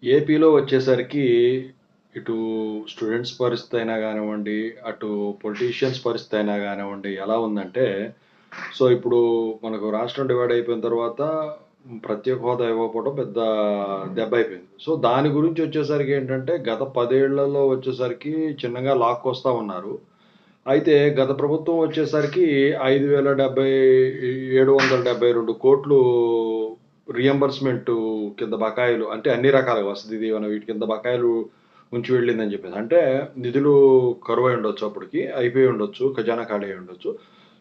ఏపీలో వచ్చేసరికి ఇటు స్టూడెంట్స్ పరిస్థితి అయినా గానివ్వండి, అటు పొలిటీషియన్స్ పరిస్థితి అయినా గానివ్వండి, ఎలా ఉందంటే, సో ఇప్పుడు మనకు రాష్ట్రం డివైడ్ అయిపోయిన తర్వాత ప్రత్యేక హోదా ఇవ్వకపోవడం పెద్ద దెబ్బ అయిపోయింది. సో దాని గురించి వచ్చేసరికి ఏంటంటే, గత 10 ఏళ్లలో వచ్చేసరికి చిన్నగా లాక్కొస్తా ఉన్నారు. అయితే గత ప్రభుత్వం వచ్చేసరికి 772 కోట్లు రీయింబర్స్‌మెంట్ కింద బకాయిలు అంటే అన్ని రకాలుగా వసతి దీవెన వీటి కింద బకాయిలు ఉంచి వెళ్ళిందని చెప్పేసి. అంటే నిధులు కరువై ఉండొచ్చు అప్పటికి. అయిపోయి ఉండొచ్చు. ఖజానా ఖాళీ అయ్యి ఉండొచ్చు.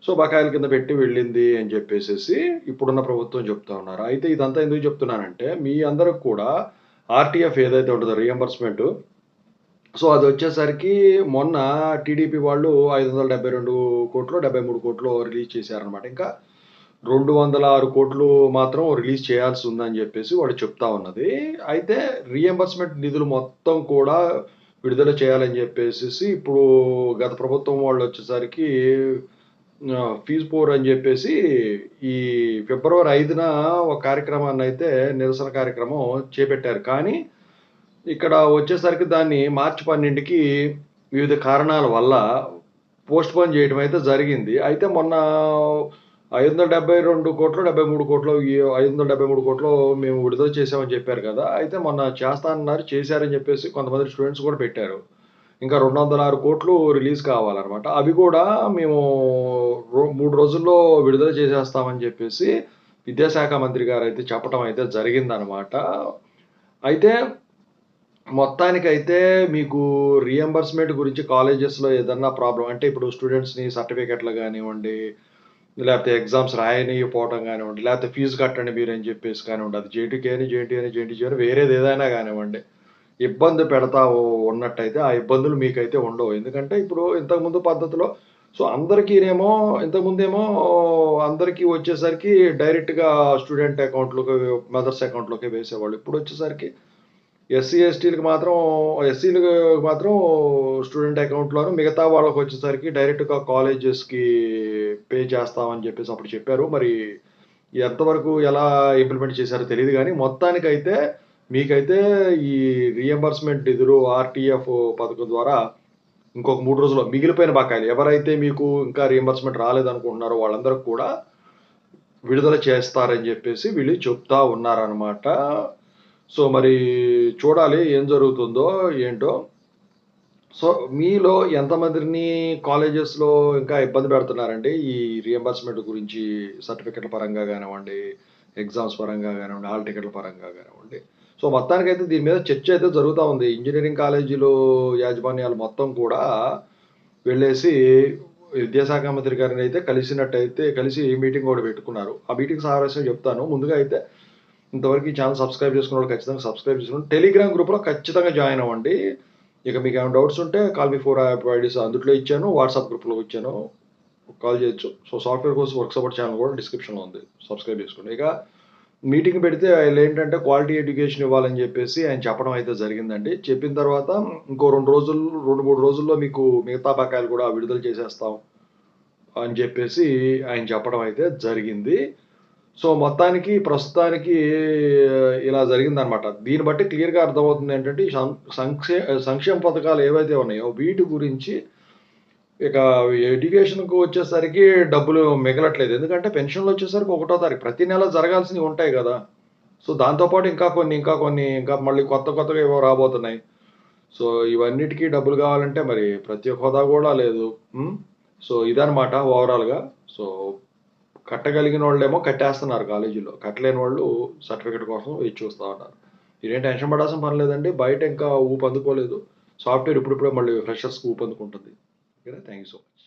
సో బకాయిల కింద పెట్టి వెళ్ళింది అని చెప్పేసేసి ఇప్పుడున్న ప్రభుత్వం చెప్తా ఉన్నారు. అయితే ఇదంతా ఎందుకు చెప్తున్నానంటే, మీ అందరికి కూడా ఆర్‌టీఎఫ్ ఏదైతే ఉంటదో రీయింబర్స్‌మెంట్, సో అదొచ్చేసరికి మొన్న టీడీపీ వాళ్ళు 572 కోట్లో, 73 కోట్లో రిలీజ్ చేశారనమాట. ఇంకా 206 కోట్లు మాత్రం రిలీజ్ చేయాల్సి ఉందని చెప్పేసి వాళ్ళు చెప్తా ఉన్నది. అయితే రీయింబర్స్‌మెంట్ నిధులు మొత్తం కూడా విడుదల చేయాలని చెప్పేసేసి ఇప్పుడు గత ప్రభుత్వం వాళ్ళొచ్చేసరికి ఫీజ్ పోర్ అని చెప్పేసి ఈ ఫిబ్రవరి 5న ఒక కార్యక్రమాన్నయితే నిరసన కార్యక్రమం చేపట్టారు. కానీ ఇక్కడ వచ్చేసరికి దాన్ని మార్చి 12కి వివిధ కారణాల వల్ల పోస్ట్‌పోన్ చేయడం అయితే జరిగింది. అయితే మొన్న 572 కోట్లో, 73 కోట్లో ఈ 573 కోట్లో మేము విడుదల చేశామని చెప్పారు కదా! అయితే మొన్న చేస్తా అన్నారు. చేశారని చెప్పేసి కొంతమంది స్టూడెంట్స్ కూడా పెట్టారు. ఇంకా 206 కోట్లు రిలీజ్ కావాలనమాట. అవి కూడా మేము 3 రోజుల్లో విడుదల చేసేస్తామని చెప్పేసి విద్యాశాఖ మంత్రి గారైతే చెప్పటం అయితే జరిగిందనమాట. అయితే మొత్తానికైతే మీకు రీయింబర్స్‌మెంట్ గురించి కాలేజెస్‌లో ఏదన్నా ప్రాబ్లమ్ అంటే ఇప్పుడు స్టూడెంట్స్‌ని సర్టిఫికేట్‌లు గానివ్వండి, లేపోతే ఎగ్జామ్స్ రాయనీయకపోవటం గానివ్వండి, లేపోతే ఫీజు కట్టండి మీరని చెప్పేసి కానివ్వండి, అది జేటీకే అని, జేఎన్‌టీయూ అని, జేఎన్‌టీయూ అని వేరేదేదైనా గానివ్వండి, ఇబ్బంది పెడతా ఉన్నట్టయితే ఆ ఇబ్బందులు మీకైతే ఉండవు. ఎందుకంటే ఇప్పుడు ఇంతకుముందు పద్ధతిలో సో అందరికీనేమో ఇంతకుముందేమో అందరికీ వచ్చేసరికి డైరెక్ట్‌గా స్టూడెంట్ అకౌంట్‌లోకి, మదర్స్ అకౌంట్‌లోకే వేసేవాళ్ళు. ఇప్పుడొచ్చేసరికి ఎస్సీ, ఎస్టీలకి మాత్రం ఎస్సీలకి మాత్రం స్టూడెంట్ అకౌంట్‌లోను, మిగతా వాళ్ళకొచ్చేసరికి డైరెక్ట్‌గా కాలేజెస్‌కి పే చేస్తామని చెప్పేసి అప్పుడు చెప్పారు. మరి ఎంతవరకు ఎలా ఇంప్లిమెంట్ చేశారో తెలీదు గానీ, మొత్తానికైతే మీకైతే ఈ రీయింబర్స్‌మెంట్ నిధులు ఆర్‌టీఎఫ్ పథకం ద్వారా ఇంకొక 3 రోజుల్లో మిగిలిపోయిన బకాయిలు ఎవరైతే మీకు ఇంకా రీయింబర్స్‌మెంట్ రాలేదనుకుంటున్నారో వాళ్ళందరికి కూడా విడుదల చేస్తారని చెప్పేసి వీళ్ళు చెప్తా ఉన్నారనమాట. సో మరి చూడాలి ఏం జరుగుతుందో ఏంటో. సో మీలో ఎంతమందిని కాలేజెస్‌లో ఇంకా ఇబ్బంది పెడుతున్నారండి? ఈ రీయింబర్స్‌మెంట్ గురించి సర్టిఫికేట్‌ల పరంగా గానివ్వండి, ఎగ్జామ్స్ పరంగా గానివ్వండి, హాల్ టికెట్‌ల పరంగా గానివ్వండి. సో మొత్తానికైతే దీని మీద చర్చ అయితే జరుగుతా ఉంది. ఇంజినీరింగ్ కాలేజీలు యాజమాన్యాలు మొత్తం కూడా వెళ్ళేసి విద్యాశాఖ మంత్రి గారినైతే కలిసి మీటింగ్ ఒకటి పెట్టుకున్నారు. ఆ మీటింగ్ సారాంశం చెప్తాను. ముందుగా అయితే ఇంతవరకు ఈ ఛానల్ సబ్స్క్రైబ్ చేసుకున్న వాళ్ళు ఖచ్చితంగా సబ్స్క్రైబ్ చేసుకోండి. టెలిగ్రామ్ గ్రూప్‌లో ఖచ్చితంగా జాయిన్ అవ్వండి. ఇక మీకు ఏమైనా డౌట్స్ ఉంటే కాల్ మీ 4 యాప్ ఐడీస్ అందుట్లో ఇచ్చాను. వాట్సాప్ గ్రూప్‌లో ఇచ్చాను. కాల్ చేయొచ్చు. So software course work support channel కూడా డిస్క్రిప్షన్‌లో ఉంది. సబ్స్క్రైబ్ చేసుకోండి. ఇక మీటింగ్ పెడితే ఆళ్ళేంటంటే క్వాలిటీ ఎడ్యుకేషన్ ఇవ్వాలని చెప్పేసి ఆయన చెప్పడం అయితే జరిగిందండి. చెప్పిన తర్వాత ఇంకో 2, 3 రోజుల్లో మీకు మిగతా బకాయిలు కూడా విడుదల చేసేస్తాం అని చెప్పేసి ఆయన చెప్పడం అయితే జరిగింది. సో మొత్తానికి ప్రస్తుతానికి ఇలా జరిగిందనమాట. దీన్ని బట్టి క్లియర్‌గా అర్థమవుతుంది ఏంటంటే, ఈ సంక్షేమ పథకాలు ఏవైతే ఉన్నాయో వీటి గురించి ఇక ఎడ్యుకేషన్‌కి వచ్చేసరికి డబ్బులు మిగలట్లేదు. ఎందుకంటే పెన్షన్‌లొచ్చేసరికి ఒకటో తారీఖు ప్రతి నెల జరగాల్సినవి ఉంటాయి గదా! సో దాంతో పాటు ఇంకా మళ్ళీ కొత్తగా ఏవో రాబోతున్నాయి. సో ఇవన్నిటికి డబ్బులు కావాలంటే మరి ప్రత్యేక హోదా గూడా లేదు. హ్మ్. సో ఇదనమాట ఓవరాల్‌గా. సో కట్టగలిగినోళ్ళేమో కట్టేస్తున్నారు కాలేజీలో. కట్టలేని వాళ్ళు సర్టిఫికేట్ కోసం వేచి చూస్తా ఉన్నారు. మీరేం టెన్షన్ పడాల్సిన పని లేదండి. బయట ఇంకా ఊపందుకోలేదు. సాఫ్ట్‌వేర్ ఇప్పుడిప్పుడే మళ్ళీ ఫ్రెషర్స్‌కి ఊపందుకుంటుంది. ఓకేనా? Thank you so much.